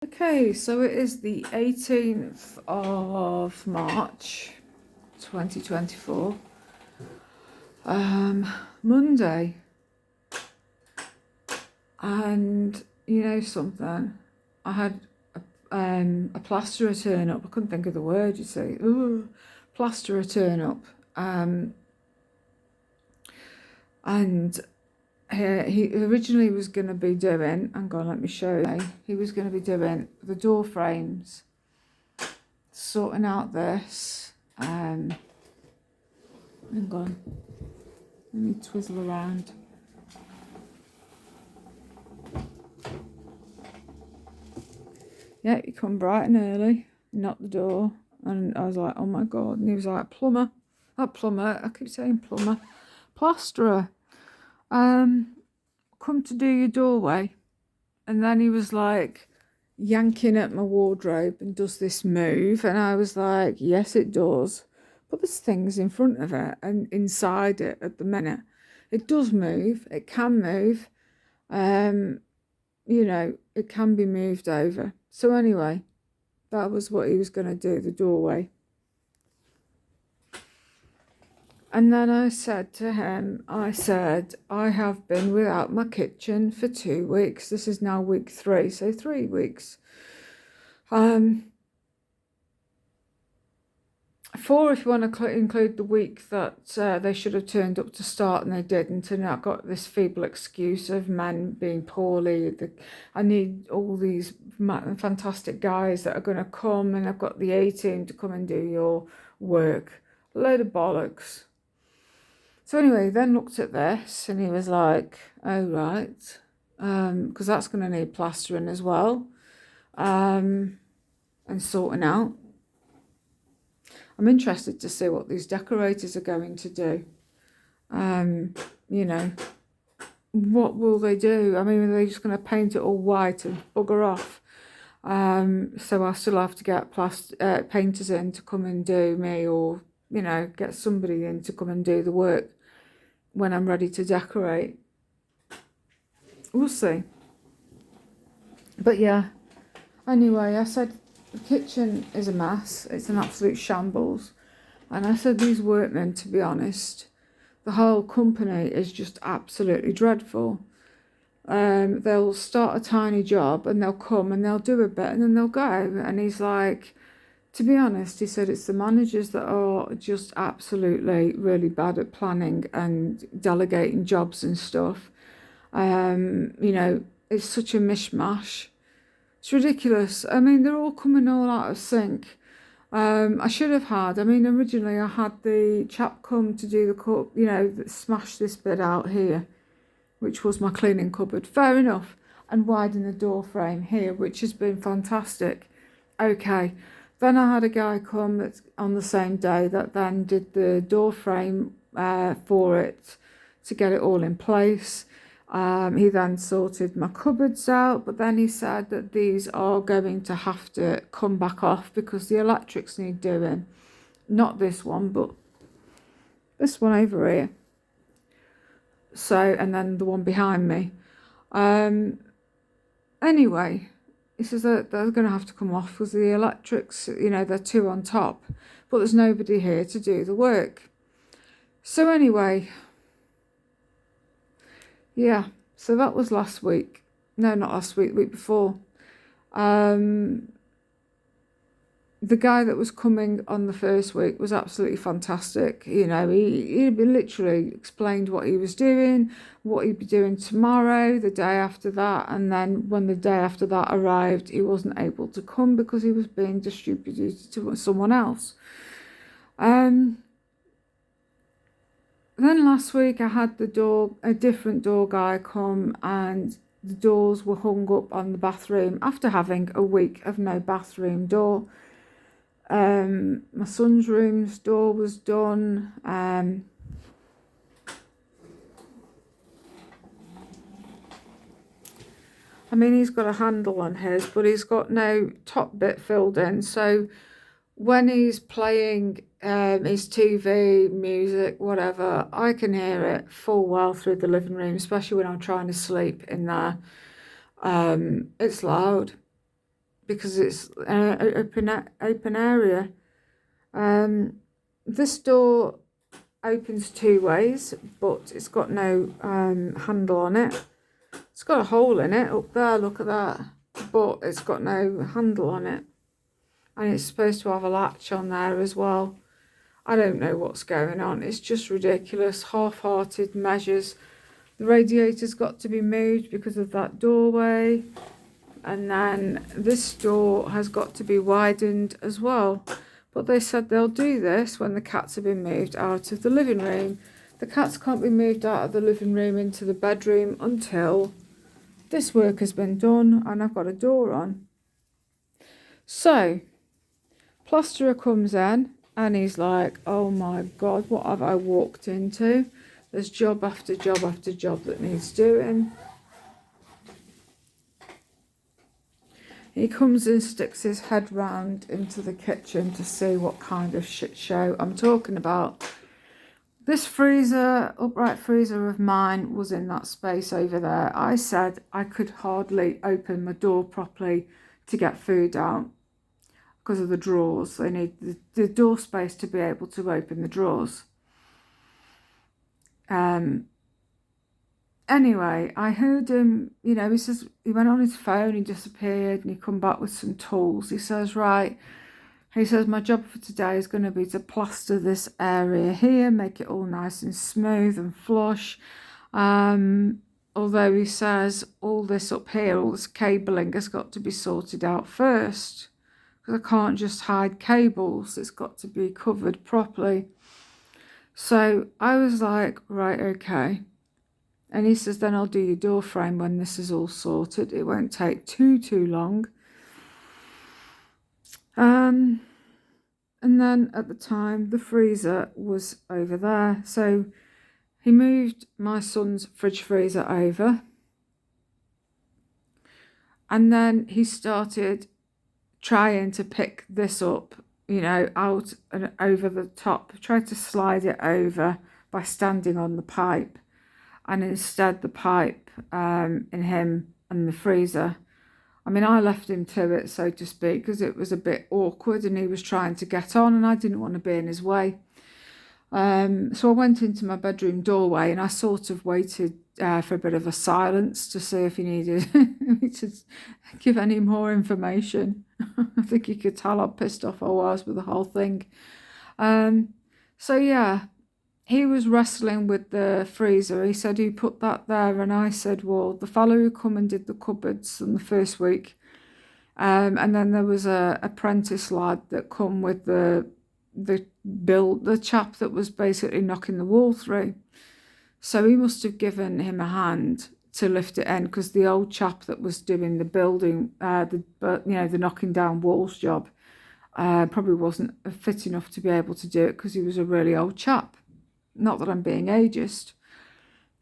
Okay, so it is the 18th of March 2024, Monday, and you know something, I had a plasterer turn up. I couldn't think of the word, you see. Ooh, plasterer turn up, and he originally was going to be doing, hang on, let me show you, he was going to be doing the door frames, sorting out this, hang on, let me twizzle around. Yeah, he come bright and early, knocked the door, and I was like, oh my God. And he was like, plumber, not plumber, I keep saying plumber, plasterer, come to do your doorway. And then he was like yanking at my wardrobe and does this move, and I was like, yes it does, but there's things in front of it and inside it at the minute. It does move, it can move, you know, it can be moved over. So anyway, that was what he was going to do, the doorway. And then I said to him, I have been without my kitchen for 2 weeks. This is now week 3, so 3 weeks. 4 if you want to include the week that they should have turned up to start and they didn't, and I got this feeble excuse of men being poorly. I need all these fantastic guys that are going to come, and I've got the A-team to come and do your work. A load of bollocks. So anyway, then looked at this and he was like, oh right, because that's going to need plastering as well, and sorting out. I'm interested to see what these decorators are going to do. You know, what will they do? I mean, are they just going to paint it all white and bugger off? So I still have to get painters in to come and do me, or, you know, get somebody in to come and do the work when I'm ready to decorate. We'll see. But yeah, anyway, I said the kitchen is a mess. It's an absolute shambles. And I said these workmen, to be honest, the whole company is just absolutely dreadful. They'll start a tiny job and they'll come and they'll do a bit and then they'll go. And he's like, to be honest, he said it's the managers that are just absolutely really bad at planning and delegating jobs and stuff. You know, it's such a mishmash. It's ridiculous. I mean, they're all coming all out of sync. I should have had, I mean, originally I had the chap come to do the cup, you know, smash this bit out here, which was my cleaning cupboard. Fair enough. And widen the door frame here, which has been fantastic. Okay. Then I had a guy come that's on the same day that then did the door frame for it to get it all in place. He then sorted my cupboards out, but then he said that these are going to have to come back off because the electrics need doing. Not this one, but this one over here. So, and then the one behind me. Anyway, he says that they're going to have to come off because the electrics, you know, they're 2 on top, but there's nobody here to do the work. So anyway, yeah, so that was last week. No, not last week, the week before. The guy that was coming on the first week was absolutely fantastic. You know, he literally explained what he was doing, what he'd be doing tomorrow, the day after that. And then when the day after that arrived, he wasn't able to come because he was being distributed to someone else. Then last week I had a different door guy come, and the doors were hung up on the bathroom after having a week of no bathroom door. My son's room's door was done. I mean, he's got a handle on his, but he's got no top bit filled in. So when he's playing his TV, music, whatever, I can hear it full well through the living room, especially when I'm trying to sleep in there. It's loud. because it's an open area. This door opens two ways, but it's got no handle on it. It's got a hole in it up there, look at that, but it's got no handle on it, and it's supposed to have a latch on there as well. I don't know what's going on. It's just ridiculous, half-hearted measures. The radiator's got to be moved because of that doorway, and then this door has got to be widened as well. But they said they'll do this when the cats have been moved out of the living room. The cats can't be moved out of the living room into the bedroom until this work has been done and I've got a door on. So, plasterer comes in and he's like, oh my God, what have I walked into? There's job after job after job that needs doing. He comes and sticks his head round into the kitchen to see what kind of shit show I'm talking about. This freezer, upright freezer of mine, was in that space over there. I said I could hardly open my door properly to get food out because of the drawers. They need the door space to be able to open the drawers. Anyway, I heard him, you know, he says, he went on his phone, he disappeared, and he come back with some tools. He says, right, he says, my job for today is going to be to plaster this area here, make it all nice and smooth and flush. Although he says all this up here, all this cabling has got to be sorted out first, because I can't just hide cables. It's got to be covered properly. So I was like, right, okay. And he says, then I'll do your door frame when this is all sorted. It won't take too long. And then at the time, the freezer was over there. So he moved my son's fridge freezer over. And then he started trying to pick this up, you know, out and over the top. Tried to slide it over by standing on the pipe. And instead the pipe in him and the freezer. I mean, I left him to it, so to speak, because it was a bit awkward and he was trying to get on and I didn't want to be in his way. So I went into my bedroom doorway and I sort of waited for a bit of a silence to see if he needed me to give any more information. I think he could tell how pissed off I was with the whole thing. So yeah. He was wrestling with the freezer. He said, who put that there? And I said, well, the fellow who come and did the cupboards in the first week. And then there was a apprentice lad that come with the chap that was basically knocking the wall through. So he must have given him a hand to lift it in, because the old chap that was doing the building, the knocking down walls job, probably wasn't fit enough to be able to do it because he was a really old chap. Not that I'm being ageist.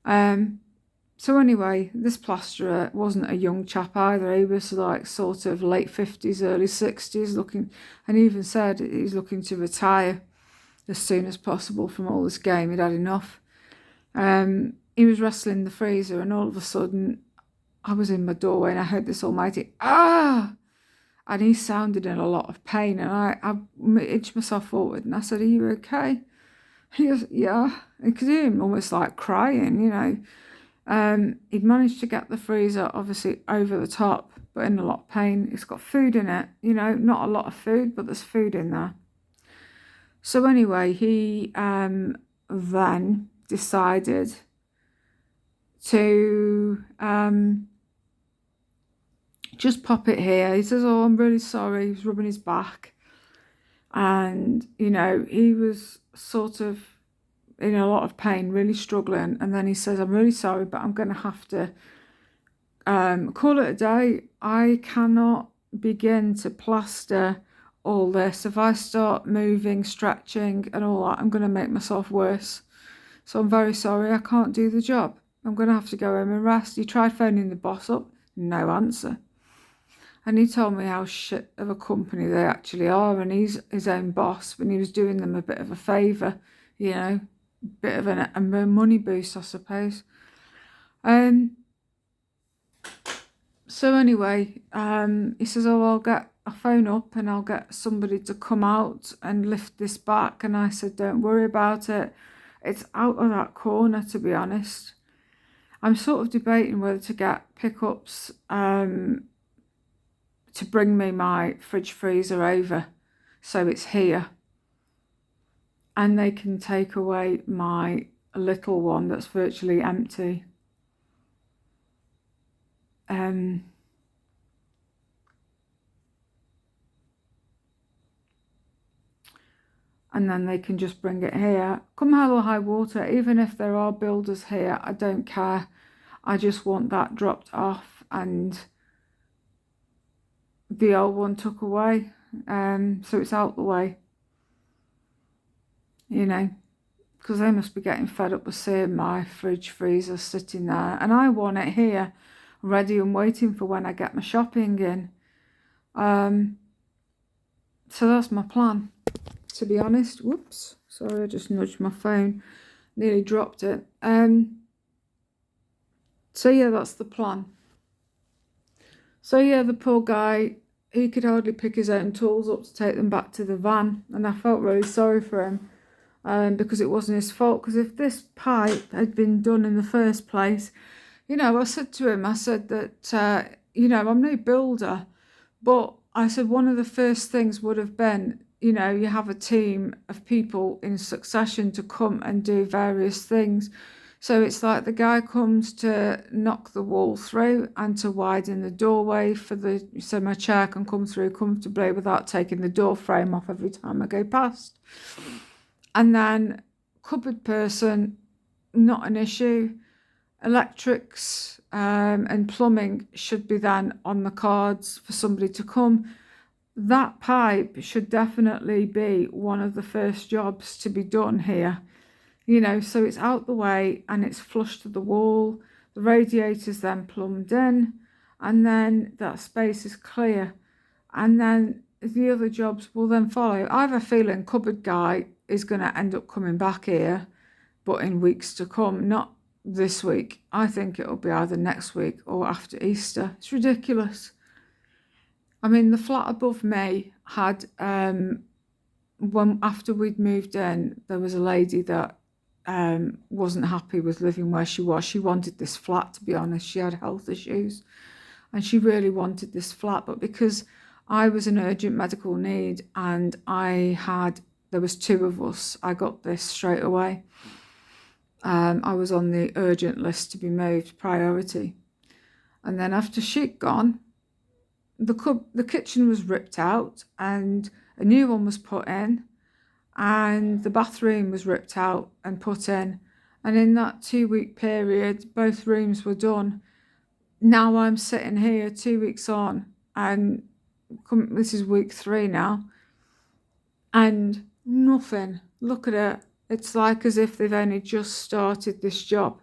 So anyway, this plasterer wasn't a young chap either. He was like sort of late 50s, early 60s looking, and he even said he's looking to retire as soon as possible from all this game. He'd had enough. He was wrestling the freezer and all of a sudden I was in my doorway and I heard this almighty, ah! And he sounded in a lot of pain and I inched myself forward and I said, are you okay? He goes, yeah. I could hear him almost like crying, you know. He'd managed to get the freezer obviously over the top, but in a lot of pain. It's got food in it, you know, not a lot of food, but there's food in there. So anyway, he then decided to just pop it here. He says, oh, I'm really sorry. He was rubbing his back. And, you know, he was sort of in a lot of pain, really struggling. And then he says, I'm really sorry, but I'm going to have to call it a day. I cannot begin to plaster all this. If I start moving, stretching and all that, I'm going to make myself worse. So I'm very sorry, I can't do the job. I'm going to have to go home and rest. He tried phoning the boss up, no answer. And he told me how shit of a company they actually are, and he's his own boss, and he was doing them a bit of a favour, you know, bit of a money boost, I suppose. So anyway, he says, oh, I'll phone up and I'll get somebody to come out and lift this back. And I said, don't worry about it. It's out of that corner, to be honest. I'm sort of debating whether to get pickups to bring me my fridge freezer over so it's here. And they can take away my little one that's virtually empty. And then they can just bring it here. Come hell or high water, even if there are builders here, I don't care. I just want that dropped off and the old one took away. So it's out the way. You know, because they must be getting fed up with seeing my fridge freezer sitting there. And I want it here, ready and waiting for when I get my shopping in. So that's my plan, to be honest. Whoops, sorry, I just nudged my phone, nearly dropped it. So yeah, that's the plan. So yeah, the poor guy, he could hardly pick his own tools up to take them back to the van, and I felt really sorry for him, because it wasn't his fault. Because if this pipe had been done in the first place, you know, I said to him, I said that, you know, I'm no builder, but I said one of the first things would have been, you know, you have a team of people in succession to come and do various things. So it's like the guy comes to knock the wall through and to widen the doorway so my chair can come through comfortably without taking the door frame off every time I go past. And then cupboard person, not an issue. Electrics and plumbing should be then on the cards for somebody to come. That pipe should definitely be one of the first jobs to be done here. You know, so it's out the way and it's flush to the wall. The radiator's then plumbed in, and then that space is clear. And then the other jobs will then follow. I have a feeling cupboard guy is going to end up coming back here, but in weeks to come, not this week. I think it'll be either next week or after Easter. It's ridiculous. I mean, the flat above me had, when after we'd moved in, there was a lady that wasn't happy with living where she was. She wanted this flat, to be honest. She had health issues and she really wanted this flat. But because I was an urgent medical need and there was two of us, I got this straight away. I was on the urgent list to be moved, priority. And then after she'd gone, the kitchen was ripped out and a new one was put in, and the bathroom was ripped out and put in. And in that 2-week period, both rooms were done. Now I'm sitting here 2 weeks on, and this is week 3 now, and nothing. Look at it. It's like as if they've only just started this job.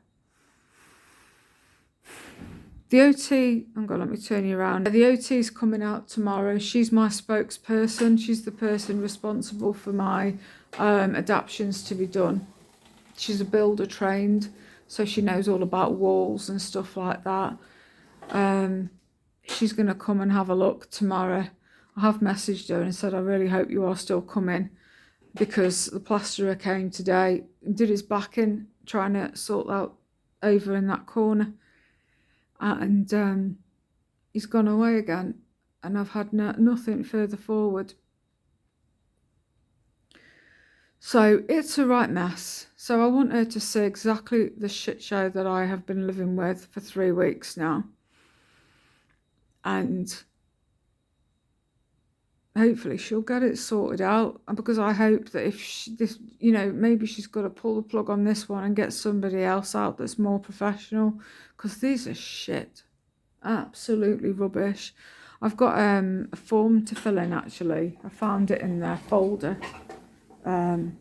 The OT, let me turn you around. The OT is coming out tomorrow. She's my spokesperson. She's the person responsible for my adaptions to be done. She's a builder trained, so she knows all about walls and stuff like that. She's going to come and have a look tomorrow. I have messaged her and said, I really hope you are still coming, because the plasterer came today and did his backing, trying to sort out over in that corner. And he's gone away again, and I've had nothing further forward. So it's a right mess. So I want her to see exactly the shit show that I have been living with for 3 weeks now. And hopefully she'll get it sorted out, because I hope that if maybe she's got to pull the plug on this one and get somebody else out that's more professional, because these are shit, absolutely rubbish. I've got a form to fill in, actually. I found it in their folder. Here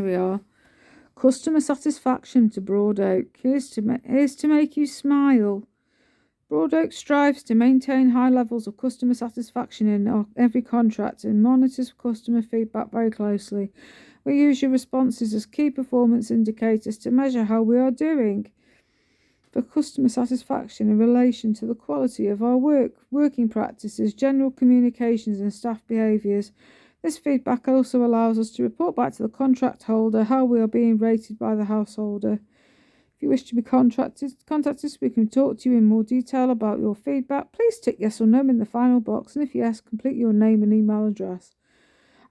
we are. Customer satisfaction to Broadoak. Here's to make you smile. Broadoak strives to maintain high levels of customer satisfaction in every contract and monitors customer feedback very closely. We use your responses as key performance indicators to measure how we are doing. for customer satisfaction in relation to the quality of our working practices, general communications and staff behaviours. This feedback also allows us to report back to the contract holder how we are being rated by the householder. If you wish to be contacted so we can talk to you in more detail about your feedback, please tick yes or no in the final box, and if yes, complete your name and email address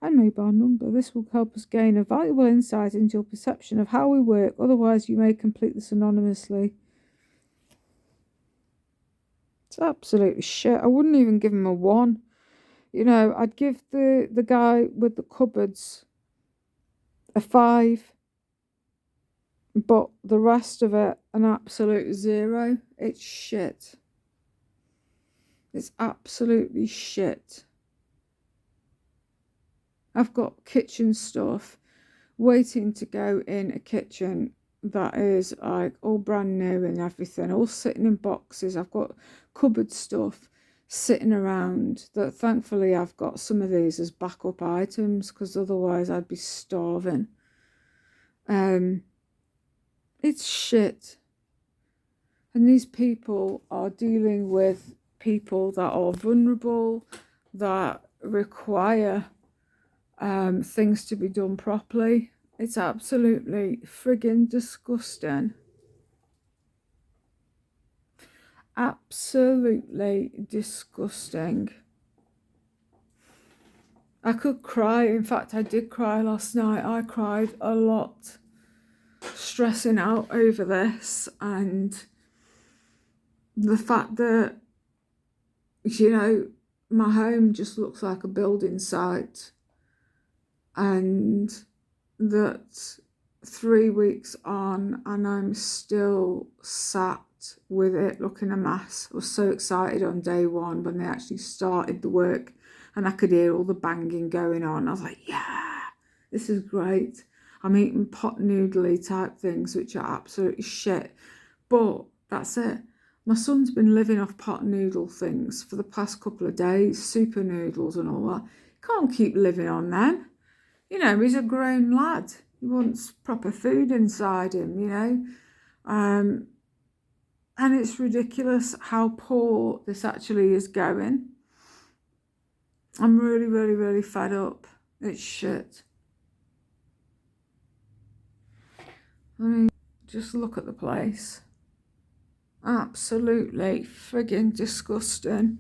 and mobile number. This will help us gain a valuable insight into your perception of how we work. Otherwise, you may complete this anonymously. It's absolutely shit. I wouldn't even give him a 1. You know, I'd give the guy with the cupboards a 5. But the rest of it, an absolute 0. It's shit. It's absolutely shit. I've got kitchen stuff waiting to go in a kitchen that is like all brand new and everything, all sitting in boxes. I've got cupboard stuff sitting around that thankfully I've got some of these as backup items, because otherwise I'd be starving. It's shit. And these people are dealing with people that are vulnerable, that require things to be done properly. It's absolutely friggin' disgusting. Absolutely disgusting. I could cry. In fact, I did cry last night. I cried a lot, stressing out over this, and the fact that, you know, my home just looks like a building site, and that 3 weeks on and I'm still sat with it looking a mess. I was so excited on day 1 when they actually started the work and I could hear all the banging going on. I was like, yeah, this is great. I'm eating pot noodly type things, which are absolutely shit. But that's it. My son's been living off pot noodle things for the past couple of days, super noodles and all that. Can't keep living on them. You know, he's a grown lad. He wants proper food inside him, you know. And it's ridiculous how poor this actually is going. I'm really, really, really fed up. It's shit. I mean, just look at the place. Absolutely friggin' disgusting.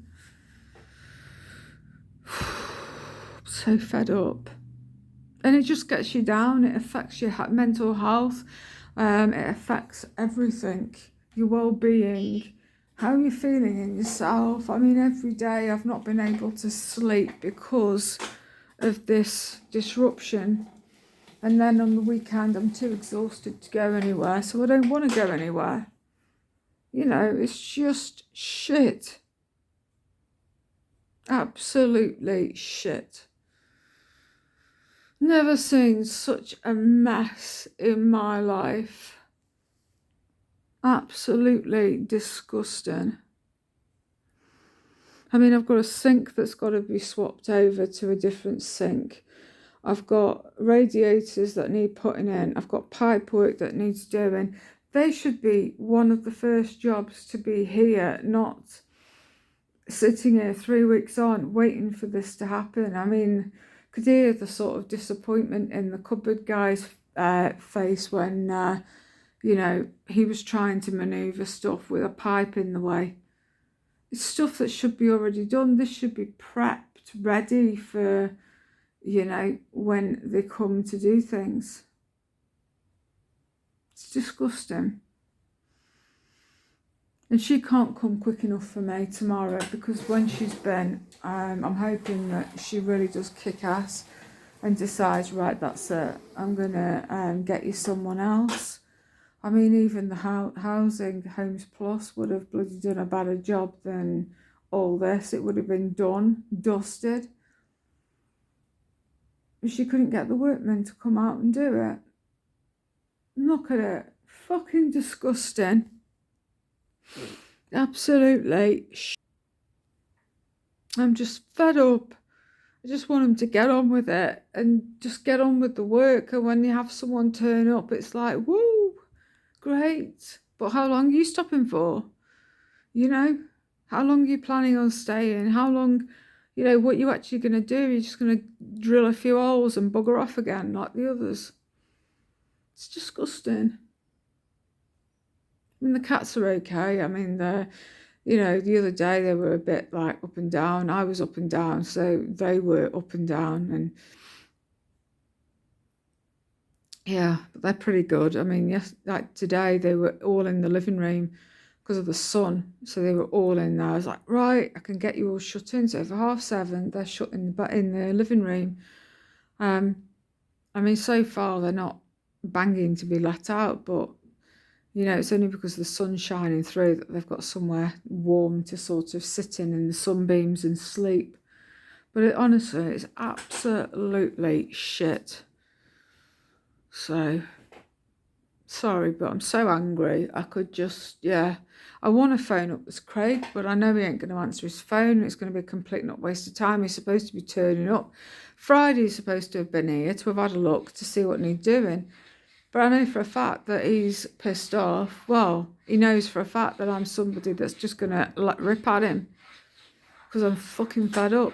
I'm so fed up. And it just gets you down. It affects your mental health. It affects everything. Your well-being, how you're feeling in yourself. I mean, every day I've not been able to sleep because of this disruption. And then on the weekend, I'm too exhausted to go anywhere, so I don't want to go anywhere. You know, it's just shit. Absolutely shit. Never seen such a mess in my life. Absolutely disgusting. I mean, I've got a sink that's got to be swapped over to a different sink. I've got radiators that need putting in. I've got pipe work that needs doing. They should be one of the first jobs to be here, not sitting here 3 weeks on waiting for this to happen. I mean, could hear the sort of disappointment in the cupboard guy's face when, you know, he was trying to manoeuvre stuff with a pipe in the way. It's stuff that should be already done. This should be prepped, ready for, you know, when they come to do things. It's disgusting. And she can't come quick enough for me tomorrow, because when she's been, I'm hoping that she really does kick ass and decides, right, that's it, I'm going to get you someone else. I mean, even the housing, Homes Plus, would have bloody done a better job than all this. It would have been done, dusted. She couldn't get the workmen to come out and do it. Look at it. Fucking disgusting. Absolutely. I'm just fed up. I just want them to get on with it and just get on with the work. And when you have someone turn up, it's like, woo, great. But how long are you stopping for? You know, how long are you planning on staying? How long, what you actually going to do? You're just going to drill a few holes and bugger off again like the others. It's disgusting. I mean, the cats are okay. I mean, the other day they were a bit like up and down. I was up and down, so they were up and down. And yeah, but they're pretty good. I mean, yes, like today they were all in the living room because of the sun. So they were all in there. I was like, right, I can get you all shut in. So for 7:30, they're shut in the living room. I mean, so far they're not banging to be let out, but it's only because the sun's shining through that they've got somewhere warm to sort of sit in the sunbeams and sleep. But honestly, it's absolutely shit. So, sorry, but I'm so angry. I could just, I want to phone up this Craig, but I know he ain't going to answer his phone. It's going to be a complete not waste of time. He's supposed to be turning up. Friday's supposed to have been here to have had a look to see what he's doing. But I know for a fact that he's pissed off. Well, he knows for a fact that I'm somebody that's just going to rip at him because I'm fucking fed up.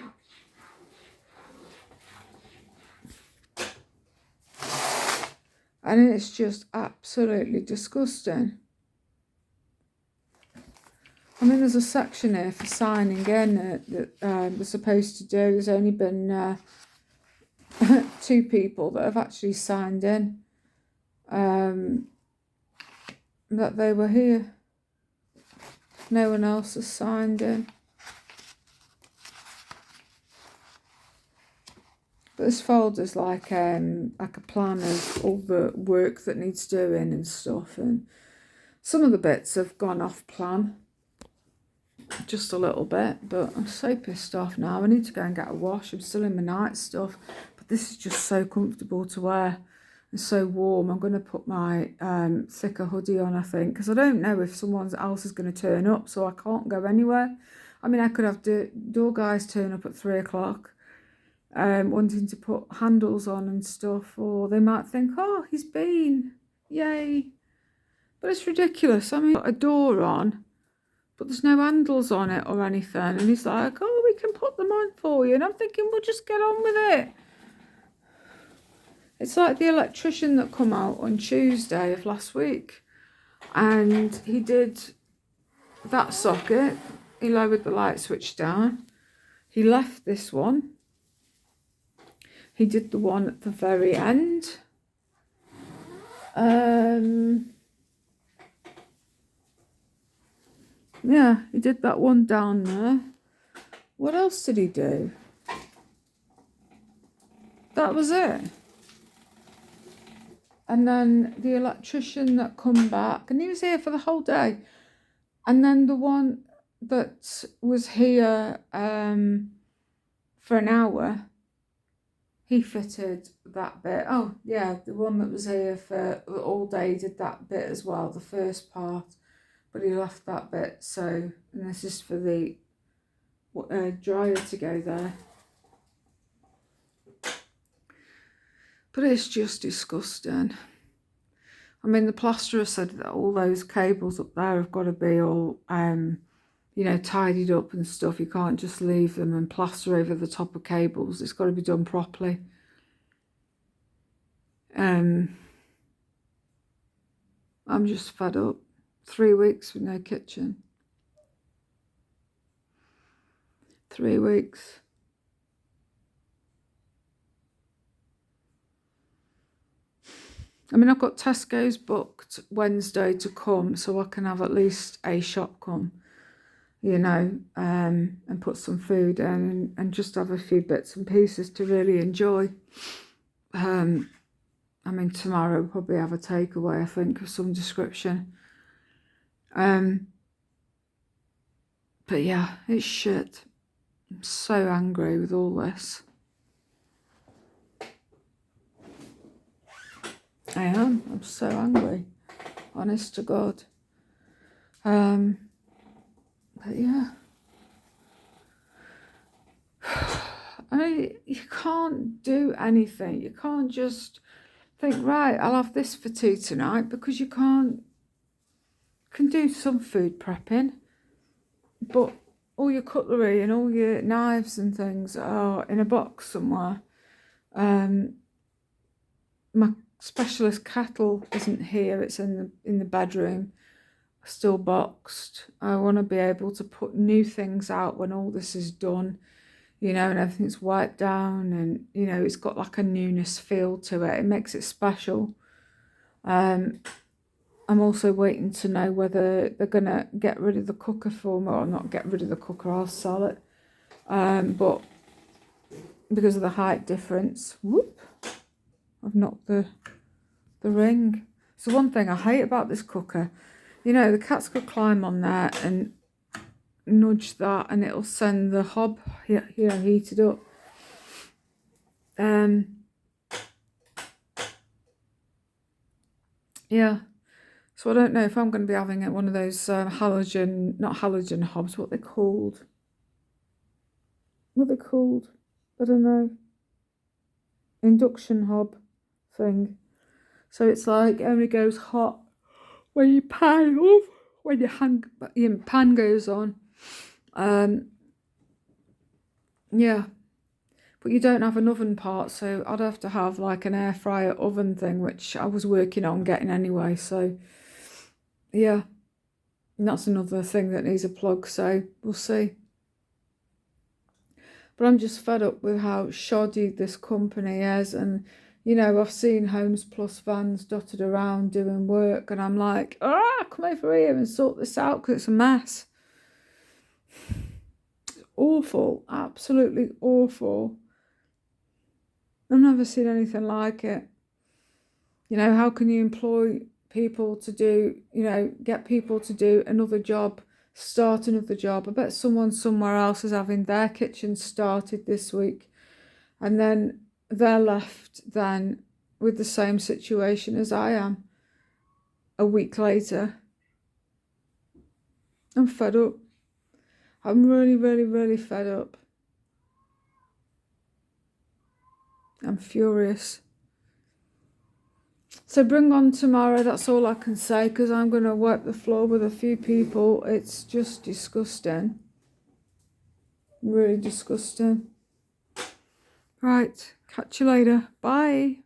And it's just absolutely disgusting. I mean, there's a section here for signing in that we're supposed to do. There's only been 2 people that have actually signed in. That they were here. No one else has signed in. But this folder's like a plan of all the work that needs doing and stuff, and some of the bits have gone off plan just a little bit, but I'm so pissed off now. I need to go and get a wash. I'm still in my night stuff, but this is just so comfortable to wear. It's so warm. I'm going to put my thicker hoodie on, I think, because I don't know if someone else is going to turn up, so I can't go anywhere. I mean, I could have door guys turn up at 3 o'clock, wanting to put handles on and stuff, or they might think, oh, he's been, yay. But it's ridiculous. I mean, put a door on, but there's no handles on it or anything. And he's like, oh, we can put them on for you. And I'm thinking, we'll just get on with it. It's like the electrician that come out on Tuesday of last week. And he did that socket. He lowered the light switch down. He left this one. He did the one at the very end. Yeah, he did that one down there. What else did he do? That was it. And then the electrician that come back, and he was here for the whole day. And then the one that was here for an hour, he fitted that bit. Oh, yeah, the one that was here for all day did that bit as well, the first part. But he left that bit, so, and this is for the dryer to go there. But it's just disgusting. I mean, the plasterer said that all those cables up there have got to be all, tidied up and stuff. You can't just leave them and plaster over the top of cables. It's got to be done properly. I'm just fed up. 3 weeks with no kitchen. 3 weeks. I mean, I've got Tesco's booked Wednesday to come, so I can have at least a shop come, and put some food in and just have a few bits and pieces to really enjoy. I mean, tomorrow we'll probably have a takeaway, I think, of some description. But yeah, it's shit. I'm so angry with all this. I am. I'm so angry. Honest to God. But yeah. You can't do anything. You can't just think, right, I'll have this for tea tonight, because you can't can do some food prepping, but all your cutlery and all your knives and things are in a box somewhere. My specialist kettle isn't here, it's in the bedroom, still boxed. I want to be able to put new things out when all this is done, you know, and everything's wiped down, and you know, it's got like a newness feel to it. It makes it special. I'm also waiting to know whether they're gonna get rid of the cooker for me, or not get rid of the cooker, I'll sell it. But because of the height difference, whoop, I've knocked the ring. So one thing I hate about this cooker, you know, the cats could climb on there and nudge that and it'll send the hob here heated up. Yeah, so I don't know if I'm going to be having one of those not halogen hobs, what they're called. I don't know. Induction hob thing. So it's like it only goes hot when you pan off, when your pan goes on. Yeah, but you don't have an oven part, so I'd have to have like an air fryer oven thing, which I was working on getting anyway. So yeah, and that's another thing that needs a plug, so we'll see. But I'm just fed up with how shoddy this company is, and you know, I've seen Homes Plus vans dotted around doing work, and I'm like, come over here and sort this out because it's a mess. It's awful, absolutely awful. I've never seen anything like it. You know, how can you employ people to do, you know, get people to do another job, start another job? I bet someone somewhere else is having their kitchen started this week, and then they're left then with the same situation as I am a week later. I'm fed up. I'm really, really, really fed up. I'm furious. So bring on tomorrow, that's all I can say, because I'm going to wipe the floor with a few people. It's just disgusting. Really disgusting. Right, catch you later. Bye.